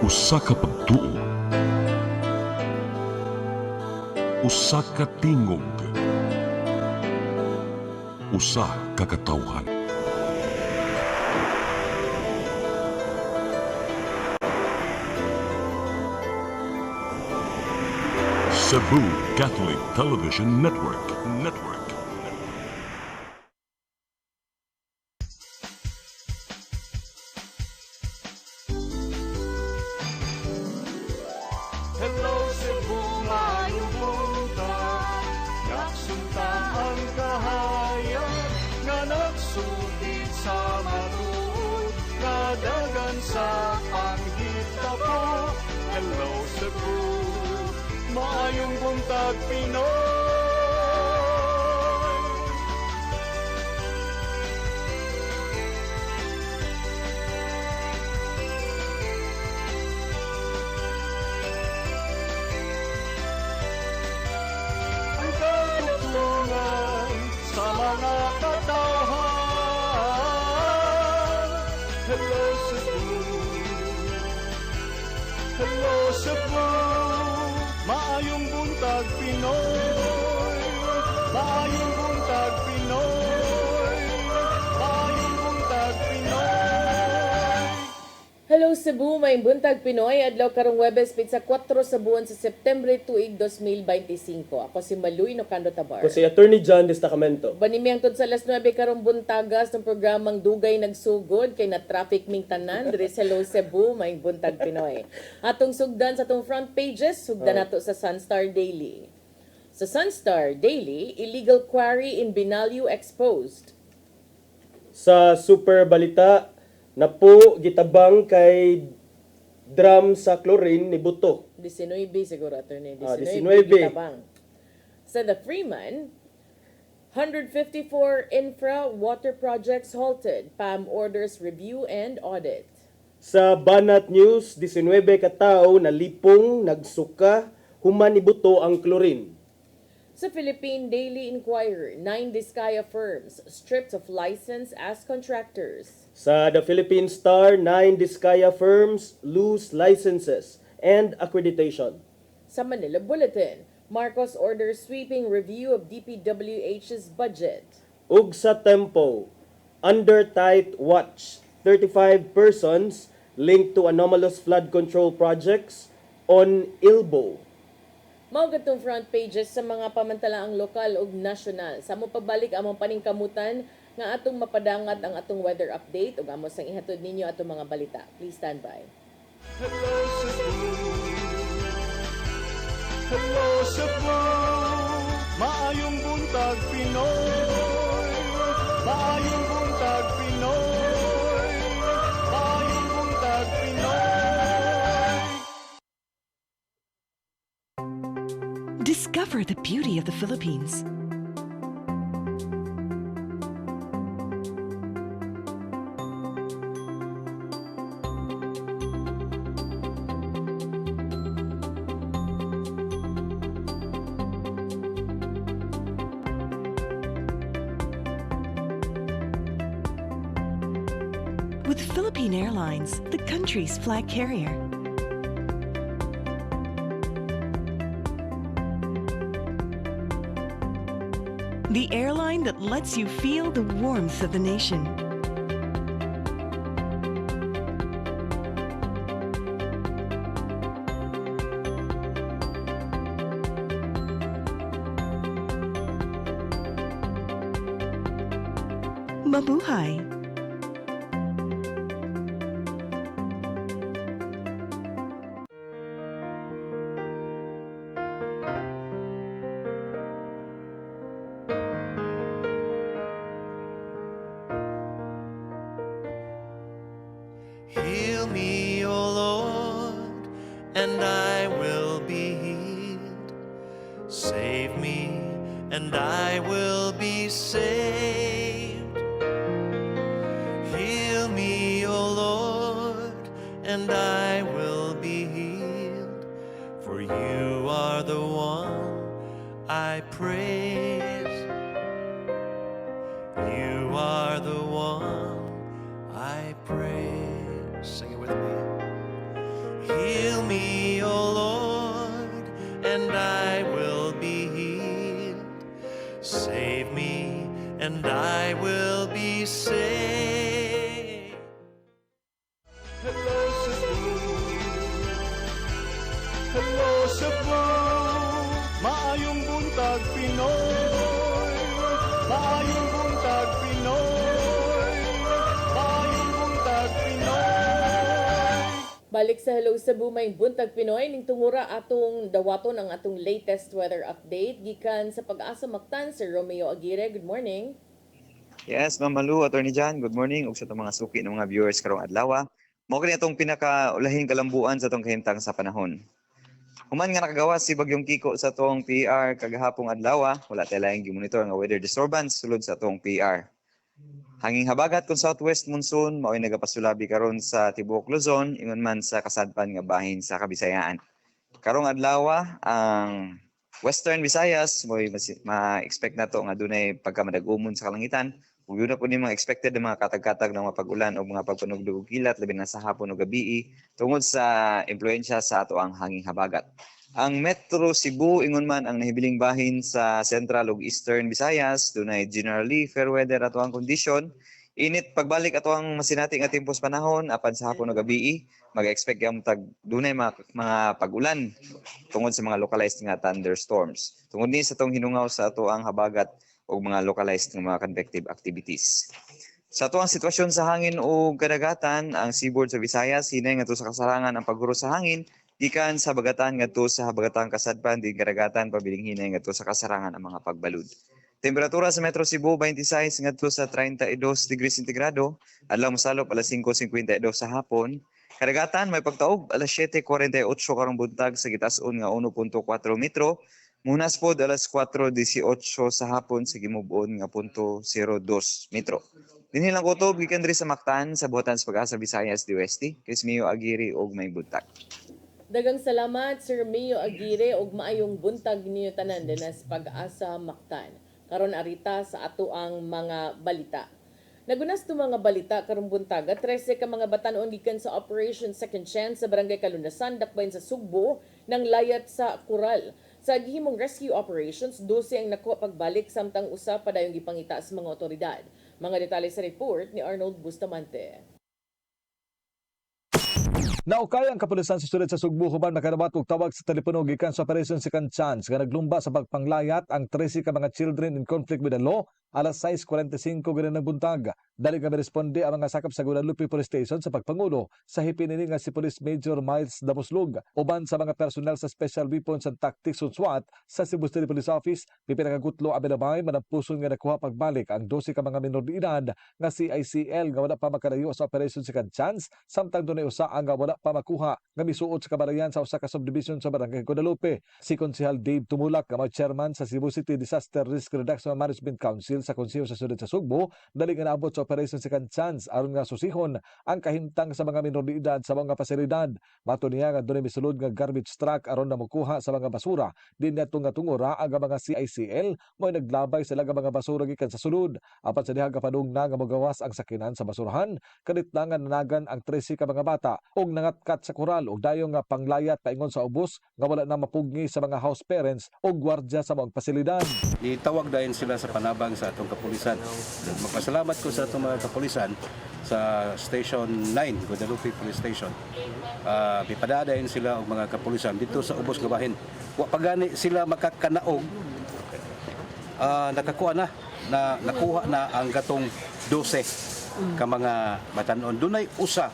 Usa ka pagtuo, usa ka tingog, usa ka katawhan. Cebu Catholic Television Network. Hello Cebu, maayong buntag. Nagsunta ang kahayag nga nagsugid sa matuod, nadagan sa panghita ko. Hello Cebu, maayong buntag Pinoy. Ang katugtungan sa mga katawhan. Hello Cebu, hello Cebu, maayong buntag Pinoy, maayong buntag Pinoy, maayong buntag Pinoy. Hello Cebu, may buntag Pinoy, adlaw karong Webes pitsa 4 sa buwan sa September tuig 2025. Ako si Maluy Nocando Tabar. Ko si Attorney John Destacamento. Banimi ang sa alas 9 karong buntagas ng programang Dugay Nagsugod kay na traffic ming tanan diri sa Hello Cebu, may buntag Pinoy. Atong sugdan sa atong front pages, sugdan nato sa Sunstar Daily. Sa Sunstar Daily, illegal quarry in Binalyo exposed. Sa Super Balita, na po gitabang kay drum sa chlorine ni Buto. 19 siguro ato ni 19 19. gitabang. Sa The Freeman, 154 infra water projects halted. PAM orders review and audit. Sa Banat News, 19 ka tawo na lipong nagsuka human ni Buto ang chlorine. Sa Philippine Daily Inquirer, 9 Diskaya firms stripped of license as contractors. Sa The Philippine Star, 9 Diskaya firms lose licenses and accreditation. Sa Manila Bulletin, Marcos orders sweeping review of DPWH's budget. Ug sa Tempo, under tight watch, 35 persons linked to anomalous flood control projects on Ilbo. Mao gatong front pages sa mga pamantalaang lokal ug nasyonal. Sa mo pabalik among paningkamutan nga atong mapadangat ang atong weather update ug amo sang ihatod ninyo atong mga balita. Please stand by. Hello Cebu, hello Cebu, maayong buntag Pinoy, maayong buntag Pinoy, maayong buntag Pinoy. Discover the beauty of the Philippines. With Philippine Airlines, the country's flag carrier. The airline that lets you feel the warmth of the nation. Mabuhay! Heal me, O Lord, and I will be healed. Save me, and I will be saved. Heal me, O Lord, and I will be healed. For you are the one I praise. You are the one I praise. Sing it with me. me, O Lord, and I will be healed. Save me, and I will be saved. Hello Cebu, hello Cebu, maayong buntag Pinoy, maayong buntag Pinoy, maayong buntag Pinoy. Balik sa Hello Cebu, may buntag Pinoy ning tungura atong dawaton ang atong latest weather update gikan sa Pag-asa Mactan si Romeo Aguirre. Good morning. Yes, Ma'am Malu, Attorney John, good morning. Ug sa itong mga suki ng mga viewers karong adlaw. Mao kini atong pinakaulahing kalambuan sa itong kahimtang sa panahon. Human nga nakagawas si Bagyong Kiko sa atong PR kagahapong adlaw, wala tayo laing gi-monitor nga weather disturbance sulod sa atong PR. Hanging habagat kung southwest monsoon mao'y nagapasulabi karon sa tibuok Luzon ingon man sa kasadpan nga bahin sa Kabisayaan. Karong adlaw ang Western Visayas mo'y ma-expect nato nga dunay pagkamadag-umon sa kalangitan. Ug yun na po ni mga expected na mga katag-katag ng mga pag-ulan o mga pagpanugdog og kilat labi na sa hapon o gabi tungod sa impluwensya sa ato ang hanging habagat. Ang Metro Cebu ingon man ang nahibiling bahin sa Central ug Eastern Visayas dunay generally fair weather ato ang kondisyon. Init pagbalik ato ang masinati nga tempos panahon apan sa hapon o gabi mag-expect gyud tag dunay mga pag-ulan tungod sa mga localized nga thunderstorms. Tungod ni sa tong hinungaw sa ato ang habagat o mga localized nga mga convective activities. Sa ato ang sitwasyon sa hangin o kadagatan, ang seaboard sa Visayas hinay ngadto sa kasarangan ang pagguro sa hangin gikan sa habagatan ngadto sa habagatang kasadpan din kadagatan pabiling hinay ngadto sa kasarangan ang mga pagbalud. Temperatura sa Metro Cebu 26 ngadto sa 32 degrees sentigrado, adlaw mosalop alas 5:52 sa hapon. Kadagatan may pagtaob alas 7:48 karong buntag sa gitas-on nga 1.4 metro. Munas pod alas 4:18 sa hapon sa gimub-on nga 0.02 metro. Dinhi lang kutob gikan diri sa Mactan sa buhatan sa Pag-asa Visayas DOST. Mio Aguirre og may buntag. Dagang salamat Sir Romeo Aguirre og maayong buntag ninyo tanan dinas Pag-asa Mactan. Karon arita sa ato ang mga balita. Nagunas to mga balita karong buntaga, 13 ka mga batanon gikan sa Operation Second Chance sa Barangay Kalunasan, dakbayn sa Sugbo, ng layat sa Coral. Sa gihimong rescue operations, 12 ang nakuha pagbalik samtang usa pa dayong gipangita sa mga otoridad. Mga detalye sa report ni Arnold Bustamante. Naukay ang kapulisan sa syudad sa Sugbo human makadabat og tawag sa telepono gikan sa Operation Second Chance nga naglumba sa pagpanglayat ang 13 ka mga children in conflict with the law alas 6:45 gani ng buntag. Dali nga responde ang mga sakop sa Guadalupe Police Station sa pagpangulo sa hipinini nga si Police Major Miles Damuslug uban sa mga personel sa Special Weapons and Tactics o SWAT sa Cebu City Police Office pipinagagutlo abilabay manampuson nga nakuha pagbalik ang 12 ka mga minor de edad nga si ICL nga wala pa makalayo sa Operation Second Chance samtang dunay usa ang wala pa makuha nga misuot sa kabarayan sa usa ka subdivision sa Barangay Guadalupe. Si Konsehal Dave Tumulak nga chairman sa Cebu City Disaster Risk Reduction Management Council sa Konseho sa Syudad sa Sugbo dali nga naabot sa Operation Second Chance aron nga susihon ang kahimtang sa mga minor de edad sa mga pasilidad. Mato niya nga dunay misulod nga garbage truck aron na mokuha sa mga basura din nato nga tungora ang mga CICL mo'y naglabay sila nga mga basura gikan sa sulod. Apan sa dihang kapadung na nga mogawas ang sakinan sa basurahan kadit nga nanagan ang 13 ka mga bata og nangatkat sa koral og dayong nga panglayat paingon sa ubos nga wala na mapugni sa mga house parents o gwardya sa mga pasilidad. Itawag dahin sila sa panabang sa atong kapulisan. Magpasalamat ko sa atong mga kapulisan sa Station 9, Guadalupe Police Station. Ipadadahin sila og mga kapulisan dito sa ubos nga bahin. Wa pagani sila makakanaog nakakuha na nakuha na ang gatong 12 ka mga batanon. Dunay usa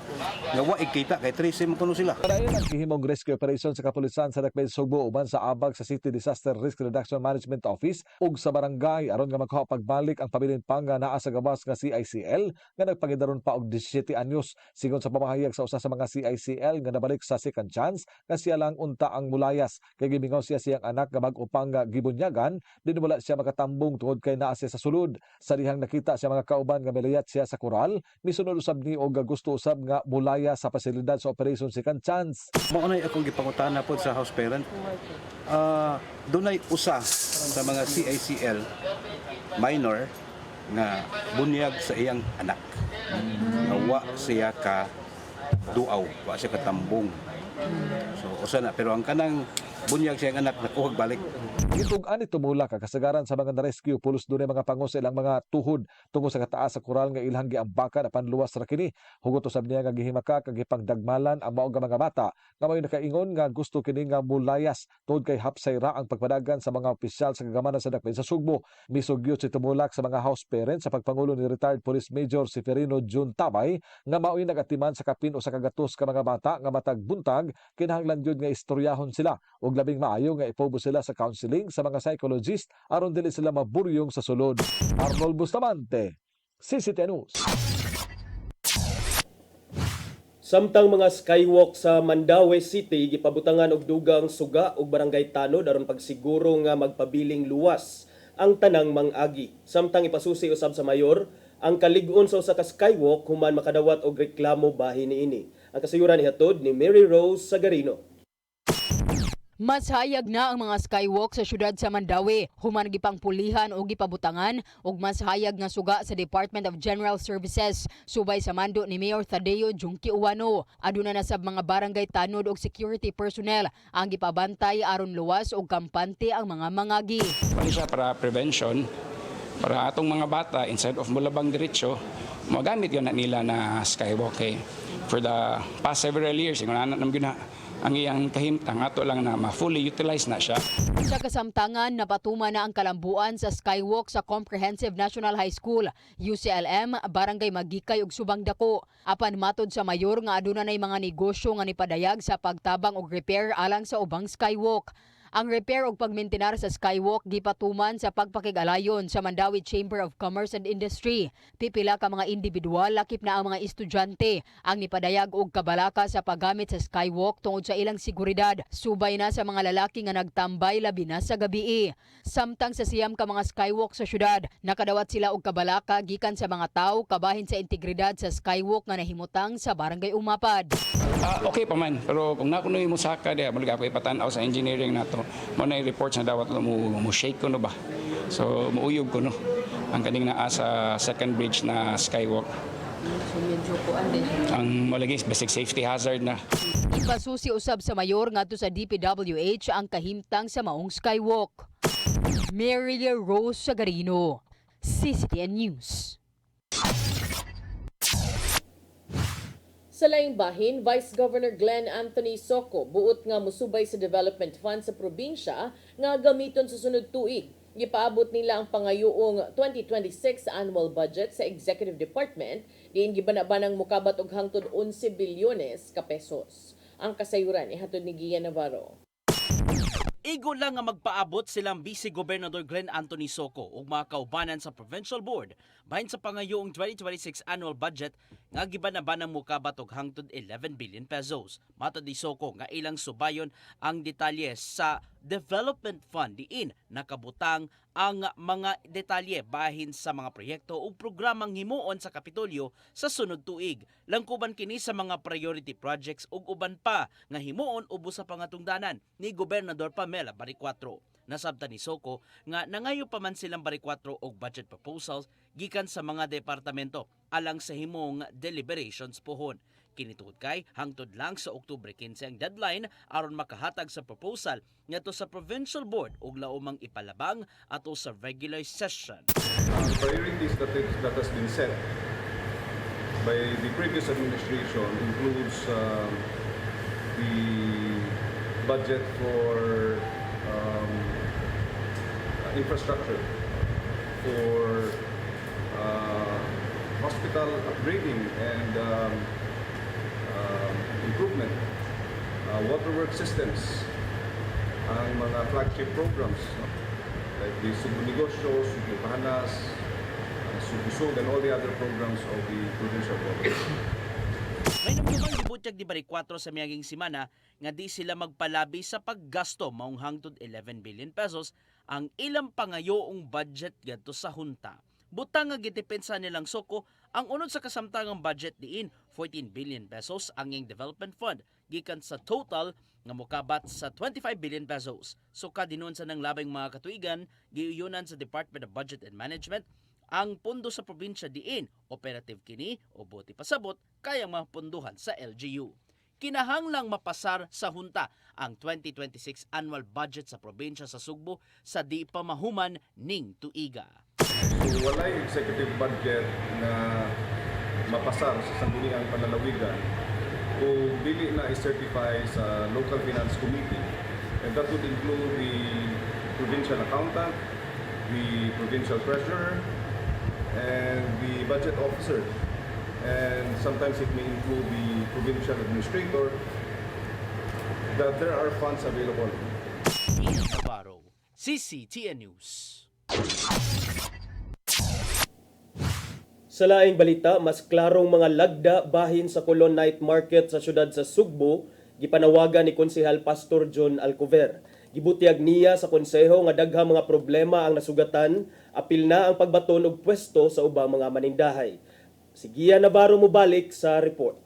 nga wa ikita kay 13 mo kuno sila. Padayon ang gihimong rescue operation sa kapulisan sa Dakbayn Sugbo uban sa abag sa City Disaster Risk Reduction Management Office ug sa barangay aron nga makakuha pagbalik ang pabilin pang nga naa sa gawas nga CICL nga nagpagidaron pa og 17 anyos. Sigon sa pamahayag sa usa sa mga CICL nga nabalik sa second chance nga siya lang unta ang mulayas kay gimingaw siya siyang anak nga bag-o pang nga gibunyagan din wala siya makatambong tungod kay naa siya sa sulod. Sa dihang nakita siya mga kauban nga milayat siya sa Coral, misunod usab ni og gusto usab nga mulaya sa pasilidad sa Operation Second Chance. Mao na akong gipangutana pod sa house parent. Dunay usa sa mga CICL minor nga bunyag sa iyang anak. Nga wa siya ka duaw, wa siya katambong. So usa na pero ang kanang bunyag siyang anak nakuhag balik. Gitugan ni tumula ka kasagaran sa mga na-rescue pulos dunay mga pangos sa ilang mga tuhod tungo sa kataas sa koral nga ilang giambakan apan luwas ra kini. Hugot usab niya nga gihimaka kag gipangdagmalan ang mao nga mga bata nga may nakaingon nga gusto kini nga mulayas tungod kay hapsay ra ang pagpadagan sa mga opisyal sa kagamanan sa dakbayan sa Sugbo. Misugyot si tumulak sa mga house parents sa pagpangulo ni retired Police Major Seferino Jun Tabay nga mao'y nagatiman sa kapin o sa kagatos ka mga bata nga matag buntag kinahanglan gyud nga istoryahon sila ug labing maayo nga ipobo sila sa counseling sa mga psychologist aron dili sila maburyong sa sulod. Arnold Bustamante, CCTN News. Samtang mga skywalk sa Mandaue City gipabutangan og dugang suga ug barangay tanod aron pagsiguro nga magpabiling luwas ang tanang mang-agi. Samtang ipasusi usab sa mayor ang kalig-on sa usa ka skywalk human makadawat og reklamo bahin niini. Ang kasayuran ihatod ni Mary Rose Sagarino. Mas hayag na ang mga skywalk sa syudad sa Mandaue, human gipangpulihan o gipabutangan ug mas hayag nga suga sa Department of General Services subay sa mando ni Mayor Tadeo Junki Uwano. Aduna na sab mga barangay tanod og security personnel ang gipabantay aron luwas og kampante ang mga mangagi. Pali siya para prevention, para atong mga bata instead of mulabang diretso, magamit yun na nila na skywalk. For the past several years, yung namin na ang iyang kahimtang ato lang na ma-fully utilize na siya. Sa kasamtangan, napatuma na ang kalambuan sa skywalk sa Comprehensive National High School, UCLM, Barangay Magikay ug Subang Dako. Apan matod sa mayor nga aduna nay mga negosyo nga nipadayag sa pagtabang og repair alang sa ubang skywalk. Ang repair ug pagmaintenar sa skywalk gipatuman sa pagpakig-alayon sa Mandaue Chamber of Commerce and Industry. Pipila ka mga individual lakip na ang mga estudyante ang nipadayag og kabalaka sa paggamit sa skywalk tungod sa ilang seguridad. Subay na sa mga lalaki nga nagtambay labi na sa gabii. Samtang sa siyam ka mga skywalk sa syudad, nakadawat sila og kabalaka gikan sa mga tawo kabahin sa integridad sa skywalk nga nahimutang sa Barangay Umapad. Okay pa man, pero kung nakunoy mo saka diya, balik ako ipatanaw sa engineering nato. Mo na reports na dawat mo shake ko no ba. So muuyog ko no. Ang kaning naa sa second bridge na skywalk. So medyo kuan din. Ang malagis basic safety hazard na. Ipasusi usab sa mayor ngadto sa DPWH ang kahimtang sa maong skywalk. Mary Rose Sagarino, CCTN News. Sa laing bahin, Vice Governor Glenn Anthony Soco buot nga musubay sa development fund sa probinsya nga gamiton sa sunod tuig. Gipaabot nila ang pangayuong 2026 annual budget sa Executive Department diin gibanabanang mukabat og hangtod 11 bilyones ka pesos. Ang kasayuran ihatod ni Gian Navarro. Igo lang nga magpaabot silang Vice Gobernador Glenn Anthony Soco ug mga kaubanan sa Provincial Board bahin sa pangayong 2026 annual budget nga gibanabanang mukabat og hangtod 11 billion pesos. Matod ni Soco nga ilang subayon ang detalye sa Development Fund diin nakabutang ang mga detalye bahin sa mga proyekto ug programang himuon sa Kapitolyo sa sunod tuig. Langkuban kini sa mga priority projects ug uban pa nga himuon ubos sa pangatungdanan ni Gobernador Pamela Baricuatro. Nasabtan ni Soco nga nangayo pa man silang Baricuatro og budget proposals gikan sa mga departamento alang sa himong deliberations pohon. Kinituod kay hangtod lang sa Oktubre 15 ang deadline aron makahatag sa proposal ngadto sa Provincial Board ug laumang ipalabang ato sa regular session. Priorities that has been set by the previous administration includes the budget for infrastructure, for hospital upgrading and improvement, waterwork systems, ang mga flagship programs like the Subo Negosyo, Subo Pahanas, Subusog, and all the other programs of the provincial government. May namumang gibutyag di Baricuatro sa miyaging simana nga di sila magpalabi sa paggasto maong hangtod 11 billion pesos ang ilang pangayoong budget gadto sa hunta. Butang nga gidepensa nilang Soco ang unod sa kasamtangang budget diin 14 billion pesos ang iyang development fund gikan sa total nga mokabat sa 25 billion pesos. So kadinon sa nang labing mga katuigan giuyunan sa Department of Budget and Management ang pondo sa probinsya diin operative kini o buti pasabot kayang mapunduhan sa LGU. kinahanglang mapasar sa hunta ang 2026 annual budget sa probinsya sa Sugbo sa di pa mahuman ning tuiga. So walay executive budget na mapasar sa sangguniang panlalawigan kung dili na i-certify sa local finance committee, and that would include the provincial accountant, the provincial treasurer, and the budget officer, and sometimes it may include the provincial administrator, that there are funds available. Ian Navarro, CCTN News. Sa laing balita, mas klarong mga lagda bahin sa Colon Night Market sa syudad sa Sugbo, gipanawagan ni Konsehal Pastor John Alcover. Gibutiag niya sa konseho nga daghang mga problema ang nasugatan, apil na ang pagbaton og pwesto sa ubang mga manindahay. Si Gian Navarro mobalik sa report.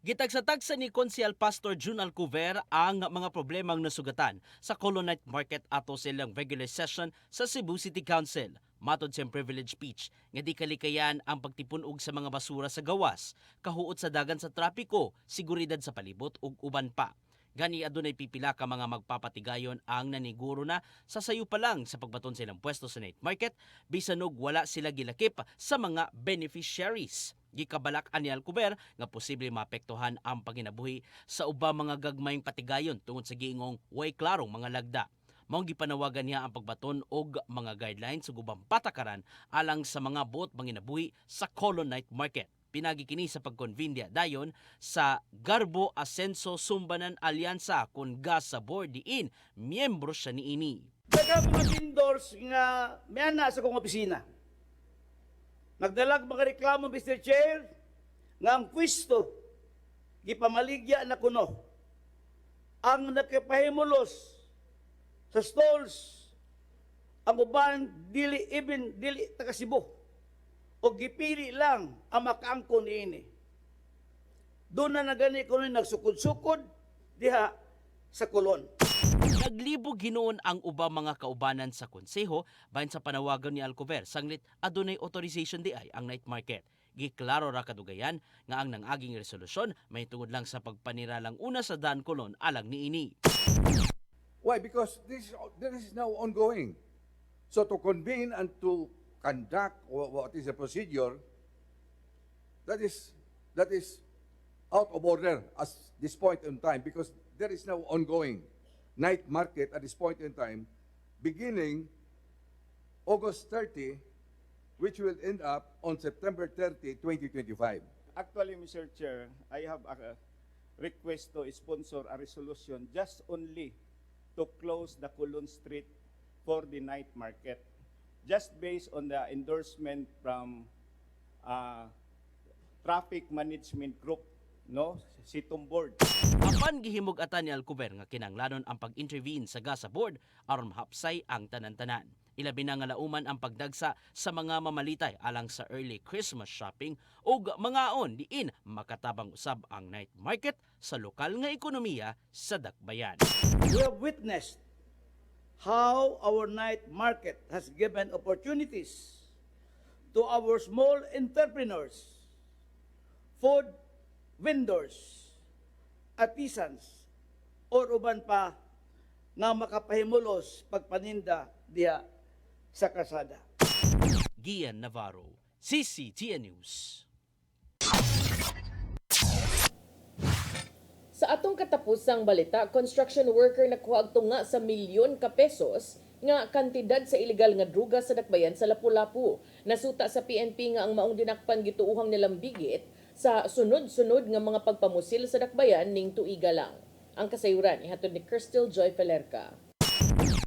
Gitagsatagsa ni Konsehal Pastor Jun Alcover ang mga problemang nasugatan sa Colon Night Market ato silang regular session sa Cebu City Council. Matod siyang privilege speech nga di kalikayan ang pagtipunog sa mga basura sa gawas, kahuot sa dagan sa trapiko, seguridad sa palibot ug uban pa. Gani adunay pipila ka mga magpapatigayon ang naniguro na sa sayo pa lang sa pagbaton silang pwesto sa night market bisan og wala sila gilakip sa mga beneficiaries. Gikabalak ani Alcover nga posible maapektuhan ang panginabuhi sa ubang mga gagmayng patigayon tungod sa giingong way klarong mga lagda. Maong gipanawagan niya ang pagbaton og mga guidelines sa ubang patakaran alang sa mga buot manginabuhi sa Colon Night Market. Pinagi kini sa pagkonvindia dayon sa Garbo Asenso Sumbanan Alyansa kun gas sa board diin miyembro siya niini. Daghang mga vendors nga miana sa kong opisina. Nagdalag mga reklamo, Mr. Chair, nga ang pwesto gipamaligya na kuno. Ang nakapahimulos sa stalls ang uban dili taga Cebu o gipili lang ang makaangkon niini. Doon na nagani ko nagsukod-sukod diha sa Colon. Naglibog ginoon ang ubang mga kaubanan sa konseho bahin sa panawagan ni Alcover sanglit adunay authorization di ay ang night market. Giklaro ra kadugayan nga ang nangaging resolusyon may tungod lang sa pagpaniralang una sa Dan Colon alang niini. Why? Because this is now ongoing. So to convene and to conduct what is the procedure, that is out of order at this point in time because there is now ongoing night market at this point in time, beginning August 30, which will end up on September 30, 2025. Actually, Mr. Chair, I have a request to sponsor a resolution just only to close the Colon Street for the night market, just based on the endorsement from Traffic Management Group, no, Sitom Board. Apan gihimug-atan ni Alcover nga kinahanglanon ang pag-intervene sa GASA Board aron mahapsay ang tanan-tanan. Ilabi na nga lauman ang pagdagsa sa mga mamalitay alang sa early Christmas shopping ug mangaon diin makatabang usab ang night market sa lokal nga ekonomiya sa Dakbayan. We have witnessed how our night market has given opportunities to our small entrepreneurs, food vendors, artisans, or uban pa nga makapahimulos pagpaninda diha sa kalsada. Gian Navarro, CCTN News. Sa atong katapusang balita, construction worker nakuha og tunga sa milyon ka pesos nga kantidad sa ilegal nga druga sa Dakbayan sa Lapu-Lapu. Nasuta sa PNP nga ang maong dinakpan gituuhang nilang bigit sa sunod-sunod nga mga pagpamusil sa Dakbayan ning tuiga lang. Ang kasayuran ihatod ni Crystal Joy Pelerca.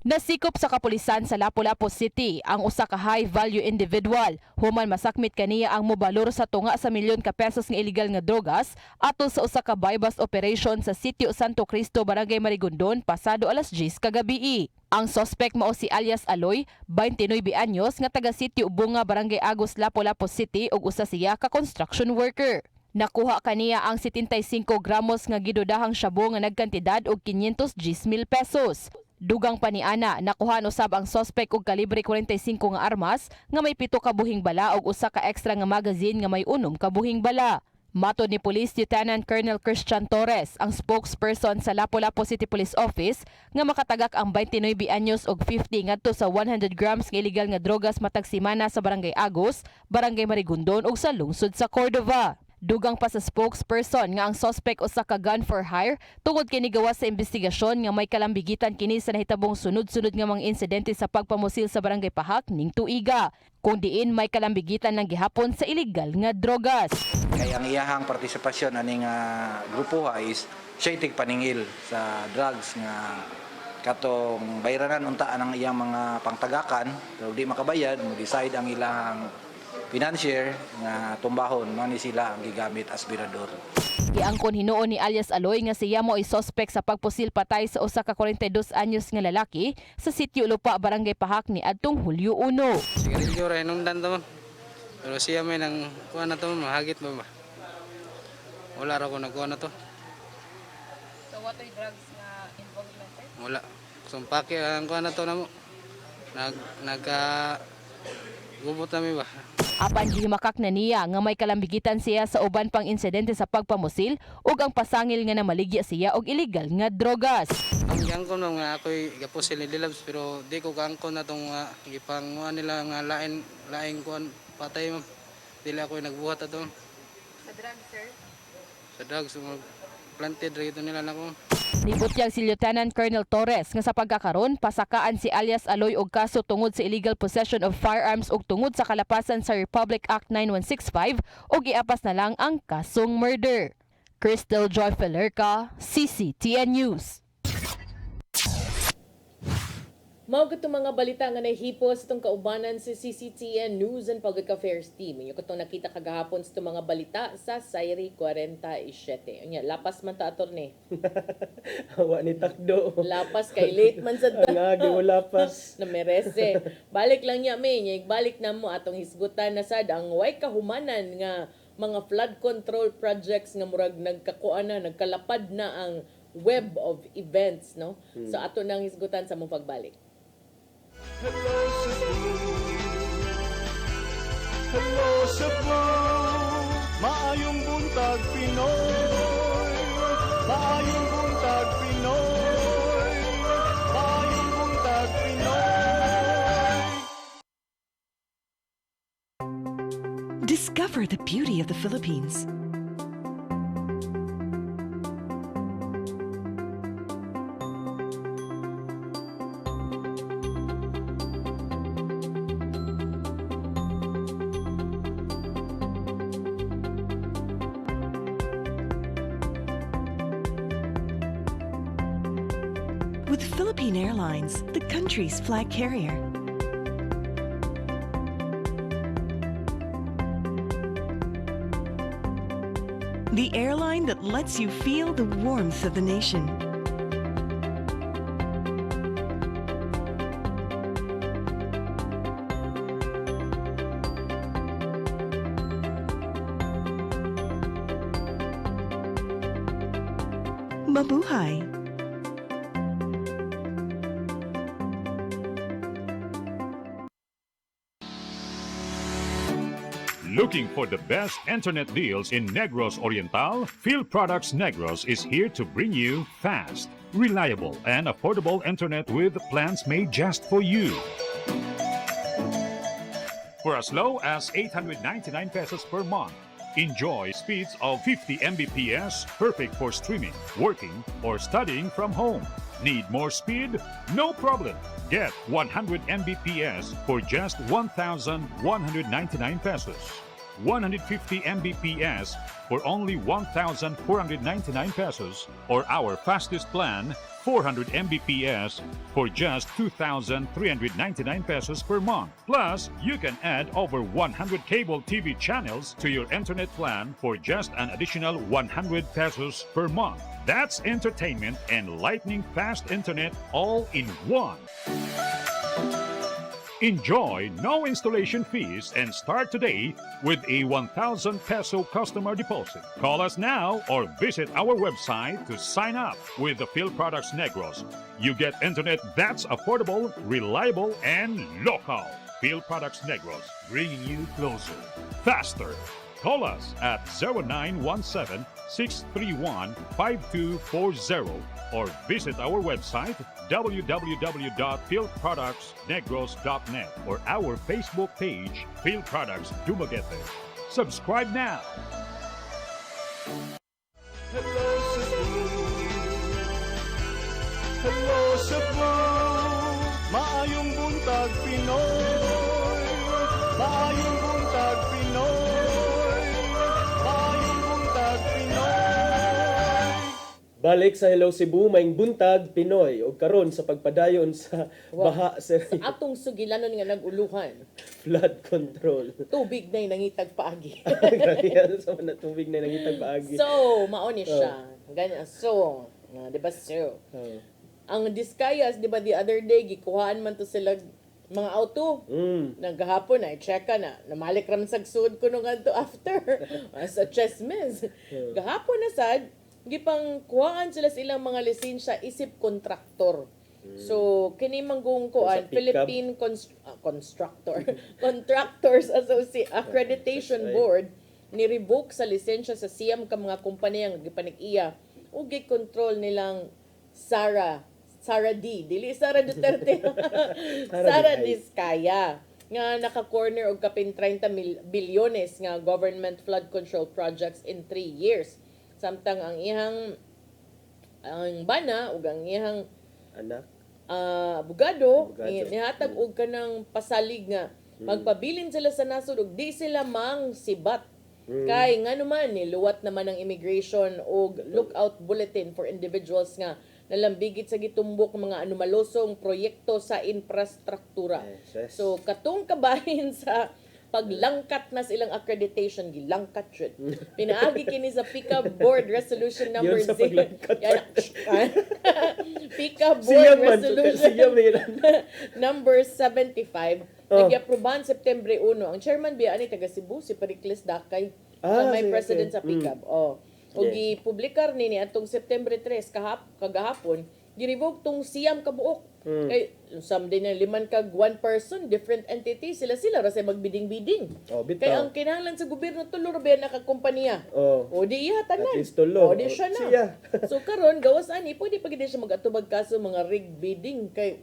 Nasikop sa kapulisan sa Lapu-Lapu City ang usa ka high-value individual human masakmit kaniya ang mobalor sa tunga sa milyon ka pesos nga illegal nga drogas atol sa usa ka buy-bust operation sa Sitio Santo Cristo, Barangay Marigondon pasado alas 10 kagabi. Ang suspect mao si alias Aloy, 29 anyos nga taga Sitio Bunga, Barangay Agos, Lapu-Lapu City ug usa siya ka construction worker. Nakuha kaniya ang 75 gramos nga gidudahang shabu nga nagkantidad og 510,000 pesos. Dugang paniana, nakuha usab ang suspect og kalibre 45 nga armas nga may 7 ka buhing bala ug usa ka extra nga magazine nga may 6 ka buhing bala. Matod ni Police Lieutenant Colonel Christian Torres, ang spokesperson sa Lapu-Lapu City Police Office, nga makatagak ang 29 anyos og 50 ngadto sa 100 grams nga illegal nga drogas matag semana sa Barangay Agos, Barangay Marigondon ug sa lungsod sa Cordova. Dugang pa sa spokesperson nga ang suspect usa ka gun for hire tungod kini gawas sa investigasyon nga may kalambigitan kini sa nahitabong sunod-sunod nga mga insidente sa pagpamusil sa Barangay Pahak ning tuiga, kung diin may kalambigitan ng gihapon sa illegal nga drogas. Kaya ang iyahang partisipasyon aning grupo is siya itig paningil sa drugs nga katong bayranan untaan ang iyang mga pangtagakan pero di makabayad mo decide ang ilang financier nga tumbahon man ni sila ang gigamit as birador. Giangkon hinuon ni alias Aloy nga siya mo ay suspect sa pagpusil patay sa usa ka 42 anyos nga lalaki sa sitio Lupa, Barangay Pahak ni adtong Hulyo 1. Sigarilyo ra hinungdan to man. Pero siya may nang kuha na to, mahagit ba ba? Wala ra ko nagkuha na to. So what are drugs nga involvement? Wala. Sumpake ang kuha na to na mo. Gubot namin ba? Apan gihimakak na niya nga may kalambigitan siya sa uban pang insidente sa pagpamusil ug ang pasangil nga namaligya siya og illegal nga drogas. Ang gangkon nga ako'y gapusil ni Dilabs pero di ko gangkon na itong ipanguha nila nga laing kuhan patay mo. Dili ako'y nagbuhat ato. Sa drugs, sir? Sa drugs, planted rito nila na ko. Nibutyag si Lieutenant Colonel Torres nga sa pagkakaron pasakaan si alias Aloy og kaso tungod sa illegal possession of firearms ug tungod sa kalapasan sa Republic Act 9165 ug iapas na lang ang kasong murder. Crystal Joy Felerca, CCTN News. Mao katong mga balita nga nahipo sa itong kaubanan sa CCTN News and Public Affairs Team. Inyo katong nakita kagahapon sa itong mga balita sa Sairi 47. Unya, lapas man ta attorney. Hawa ni takdo. Lapas kay late man sa ta. Nga mo lapas. Na merese. Balik lang niya may, balik na mo atong hisgutan na sad ang way kahumanan nga mga flood control projects nga murag nagkakuan na, nagkalapad na ang web of events, no? So ato nang hisgutan sa mong pagbalik. Hello Cebu, hello Cebu, maayong buntag Pinoy, maayong buntag Pinoy, maayong buntag Pinoy. Discover the beauty of the Philippines. With Philippine Airlines, the country's flag carrier. The airline that lets you feel the warmth of the nation. Mabuhay! Looking for the best internet deals in Negros Oriental? Phil Products Negros is here to bring you fast, reliable, and affordable internet with plans made just for you. For as low as 899 pesos per month, enjoy speeds of 50 Mbps, perfect for streaming, working, or studying from home. Need more speed? No problem. Get 100 Mbps for just 1,199 pesos. 150 Mbps for only 1,499 pesos, or our fastest plan, 400 Mbps for just 2,399 pesos per month. Plus, you can add over 100 cable TV channels to your internet plan for just an additional 100 pesos per month. That's entertainment and lightning fast internet all in one. Enjoy no installation fees and start today with a 1,000 peso customer deposit. Call us now or visit our website to sign up with the Phil Products Negros. You get internet that's affordable, reliable, and local. Phil Products Negros, bringing you closer, faster, Call us at 0917-631-5240 or visit our website www.fieldproductsnegros.net or our Facebook page, Field Products Dumaguete. Subscribe now. Hello, Cebu. Hello, Cebu. Maayong buntag, Pinoy. Maayong buntag, Pinoy. Maayong buntag, Pinoy. Balik sa Hello Cebu, maing buntag Pinoy ug karon sa pagpadayon sa baha sa Atong sugilanon nga naguluhan. flood control. Tubig na nangitag paagi. Grabe sa mga tubig na nangitag paagi. So, mauni siya. Ganyan. So, di ba so? Ang Discayas, di ba the other day, gikuhaan man to sila mga auto. Naghapon na, checka na. Namalik ram sagsud ko nung to after. As a chessmiss. Gahapon na sad, gipang kuhaan sila silang mga lisensya isip kontraktor. So, kini manggong kuan Philippine Contractors Accreditation Board ni-revoke sa lisensya sa siyam ka mga kumpanya nga gipanig-iya ug gi-control nilang Sara D. Dili Sara Duterte. Sara Discaya nga naka-corner og kapin 30 bilyones nga government flood control projects in 3 years. Samtang ang bana ug ang iyang anak abogado nihatag og kanang pasalig nga magpabilin sila sa nasod ug di sila mang sibat. Kay nga naman niluwat naman ang immigration og lookout bulletin for individuals nga nalambigit sa gitumbok mga anomalosong proyekto sa infrastruktura. Yes. So katong kabahin sa paglangkat na silang accreditation, gilangkat yun. Pinaagi kini sa PICA Board Resolution number Yun sa paglangkat. PICA Board Resolution number 75 nag-aprobahan September 1. Ang chairman biya ani taga Cebu si Pericles Dakay sa may president sa PICA. O gipublikar nini atong September 3 kagahapon gi-revoke tong siyam ka buok. Kay someday na 5 kag one person, different entity, sila ra sa magbiding-biding. Kaya ang kinahanglan sa gobyerno tulo ra ba nakakumpanya. O di iya tanan. O di siya na. So karon gawas ani pwede pa gid siya mag-atubag kaso mga rig bidding kay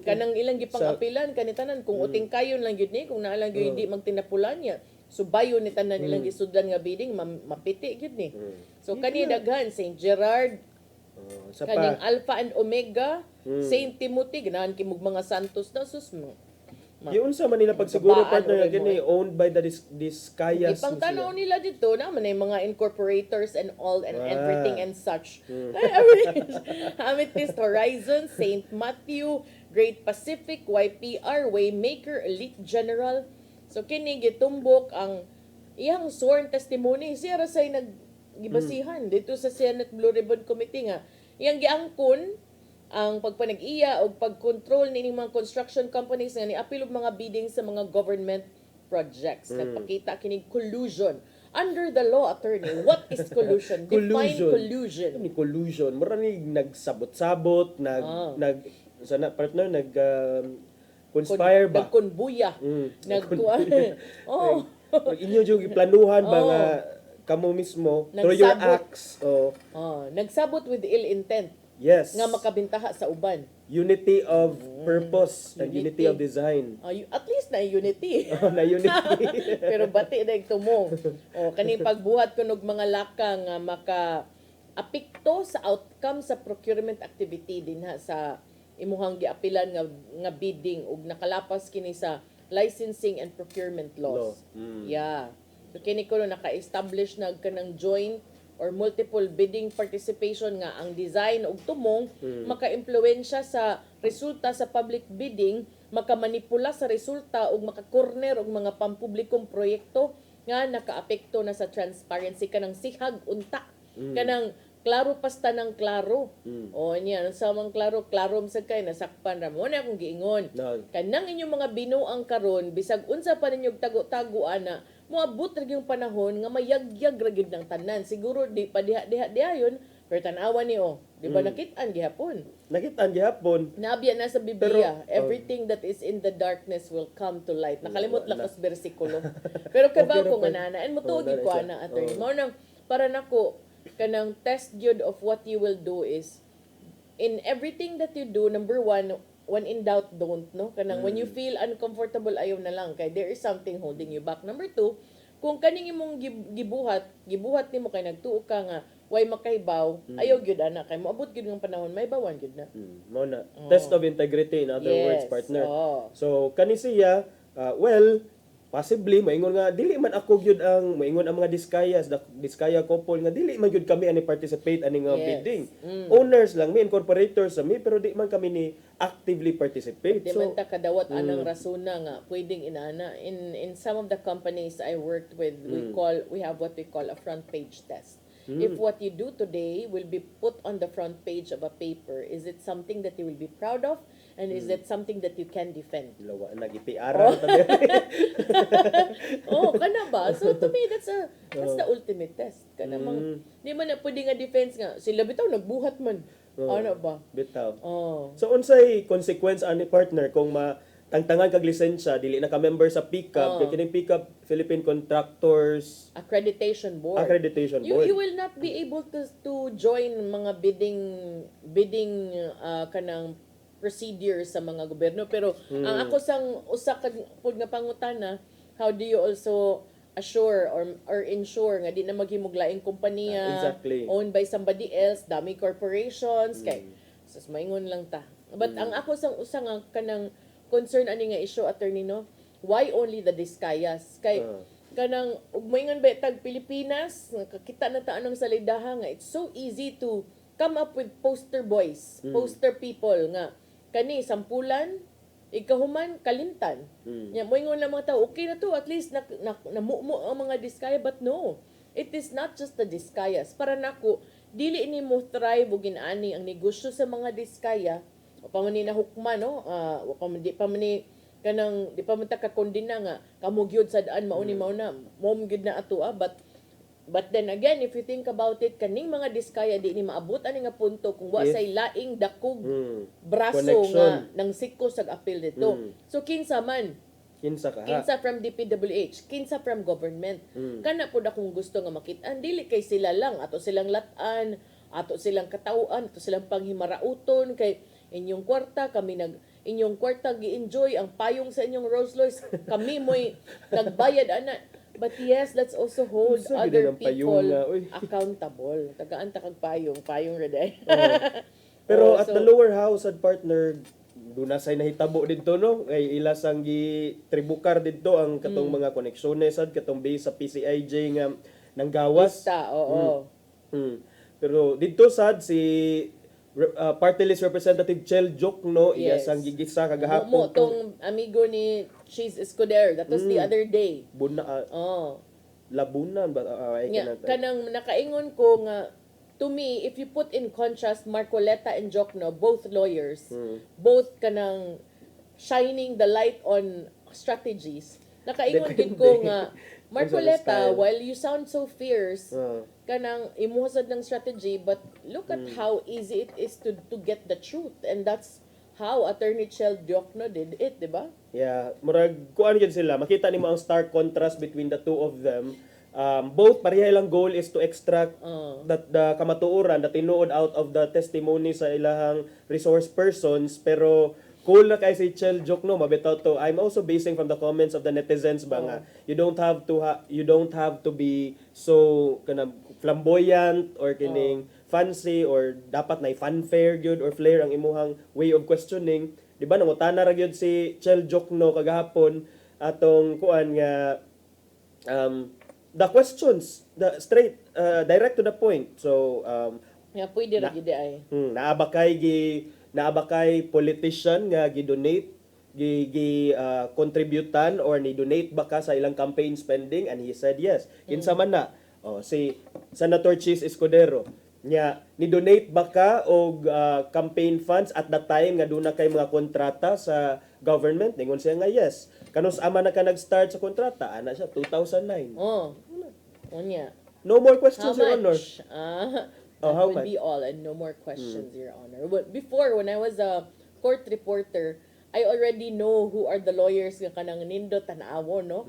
kanang ilang gipang-apilan kanitanan kung uting kayon lang gyud ni kung naa lang gyud di magtinapulan niya. So bayo ni tanan ilang gisudan nga bidding mapiti gyud ni. So kani daghan St. Gerard, kaning Alpha and Omega, Saint Timothy, ganahan kimog mga Santos na sus mo. Yun sa Manila pagsiguro partner nga gani owned by the Discayas. Ipang tanaw nila dito na man mga incorporators and all and everything and such. Amethyst Horizon, Saint Matthew, Great Pacific, YPR, Waymaker, Elite General. So kini gitumbok ang iyang sworn testimony siya ra say gibasihan dito sa Senate Blue Ribbon Committee nga iyang giangkon ang pagpanag-iya o pagkontrol nining mga construction companies nga niapil og mga bidding sa mga government projects. Nagpakita kining collusion. Under the law, attorney, what is collusion? Define collusion. Ni collusion, mura ni nagsabot-sabot, sana partner conspire ba? Nagkonbuya. Inyo yung iplanuhan ba nga kamo mismo through your acts nagsabot with ill intent. Yes. Nga makabintaha sa uban. Unity of purpose and unity of design. At least na unity. Na unity. Pero bati na tumong. Kani pagbuhat kunog mga laka nga maka-apekto sa outcome sa procurement activity dinha sa imuhang giapilan nga bidding ug nakalapas kini sa licensing and procurement laws. Yeah. So kini ko naka-establish na kanang joint or multiple bidding participation nga ang design ug tumong maka-impluwensya sa resulta sa public bidding, makamanipula sa resulta ug maka-corner og mga pampublikong proyekto nga nakaapekto na sa transparency kanang sihag unta. Kanang klaro pasta ng klaro. Niya, sa mga klaro sad kay nasakpan ra mo na akong giingon. Kanang inyong mga binuang karon bisag unsa pa ninyong tago-tago ana, moabot ra yung panahon nga mayagyag ra gyud ng tanan. Siguro di pa diha-diha yon Pero tanawa ni di ba nakitaan gihapon? Nakitaan gihapon. Naabya na sa Biblia, everything that is in the darkness will come to light. Nakalimot lang kas bersikulo. Pero kabaw ko nga nana, and mutuog ko ana attorney. Mao nang para nako kanang test gyud of what you will do is in everything that you do, number one, when in doubt, don't, no? Kanang when you feel uncomfortable, ayaw na lang, kay there is something holding you back. Number two, kung kaning imong gibuhat nimo kay nagtuo ka nga, way makahibaw, ayaw gyud ana kay moabot gyud ng panahon, may bawan gyud na. Mao na. Test of integrity, in other words, Yes, partner. oo. So kani siya, well, possibly maingon nga dili man ako gyud ang maingon ang mga diskaya couple nga dili man gyud kami ani participate ani nga bidding. Owners lang mi, incorporators mi, pero di man kami ni actively participate. Di man ta kadawat anang rasuna nga pwedeng inana. In some of the companies I worked with, we have what we call a front page test. If what you do today will be put on the front page of a paper, is it something that you will be proud of? And is it something that you can defend? Lawa na gipiara Kana ba? So to me, that's the ultimate test. Kana mang, di man na pwede nga defense nga. Sila bitaw, nagbuhat man. Ano ba? Bitaw. So unsay consequence ani partner kung tangtangan kag lisensya dili na ka member sa PICAB kay kining PICAB Philippine Contractors Accreditation Board. You will not be able to join mga bidding kanang procedure sa mga gobyerno, pero ang ako sang usa ka pud nga pangutana, how do you also assure or ensure nga di na maghimuglaing kompanya owned by somebody else, dami corporations kay sus maingon lang ta. But ang ako sang usa nga kanang concern ani nga issue, attorney, no, why only the Diskayas kay kanang ug moingon ba tag Pilipinas nakakita na ta anong salidaha nga it's so easy to come up with poster boys, poster people nga kani sampulan ikahuman kalimtan. Moingon lang mga tao, okay na to, at least namumo ang mga Diskaya, but no, it is not just the Diskayas. Para nako dili ni mo thrive ug ginaani ang negosyo sa mga Diskaya. O pa man ni nahukman, no? Di pa man ta kakondina nga kamugyod sa daan mauni mauna mom gyud na ato but then again, if you think about it, kaning mga Diskaya di ni maabot ani nga punto kung wa say laing dakog braso nga nang siko sa appeal dito. So kinsa from DPWH, kinsa from government. Kana pud akong gusto nga makit-an, dili kay sila lang, ato silang lat-an, ato silang katawuan, ato silang panghimarauton kay inyong kwarta inyong kwarta gi-enjoy ang payong sa inyong Rolls Royce, kami mo'y nagbayad ana. But yes, let's also hold other people accountable. Tagaan ta kag payong reday. Pero at the lower house at partner duna say nahitabo didto, no, kay ila sang gi-tribukar didto ang katong mga koneksyones sad katong base sa PCIJ nga nang gawas. Pero didto sad si Party List Representative Chel Jokno, iya sang gigisa kagahapon. Mo tong amigo ni Cheese Escudero, that was the other day. Labunan ba? Kanang nakaingon ko nga, to me, if you put in contrast Marcoleta and Jokno, both lawyers, both kanang shining the light on strategies, nakaingon din ko nga, Marcoleta, while you sound so fierce, kanang imuhasad ng strategy, but look at how easy it is to get the truth. And that's how Attorney Chel Jokno did it, di ba? Yeah, murag kuan gyud sila. Makita nimo ang stark contrast between the two of them. Both pareha lang goal is to extract the kamatuoran, the tinuod out of the testimony sa ilahang resource persons, pero cool na kay si Chel Jokno mabitaw to. I'm also basing from the comments of the netizens ba nga you don't have to be so kana flamboyant or kining fancy or dapat na fanfare gyud or flair ang imuhang way of questioning. Di ba nangutana ra gyud si Chel Jokno kagahapon atong kuan nga the questions, the straight direct to the point. So pwede ra gyud ay. Naabakay politician nga gi-donate, contributan or ni-donate ba ka sa ilang campaign spending? And he said yes. Kinsa man na? Si Senator Cheese Escudero. Ni-donate ba ka og campaign funds at that time nga doon na kay mga kontrata sa government? Ningon siya nga yes. Kanus ama na ka nag-start sa kontrata? Ana siya, 2009. Unya. No more questions, Your Honor. That how would come? be all and no more questions, Your Honor. But before, when I was a court reporter, I already know who are the lawyers nga kanang nindot tanawo, no?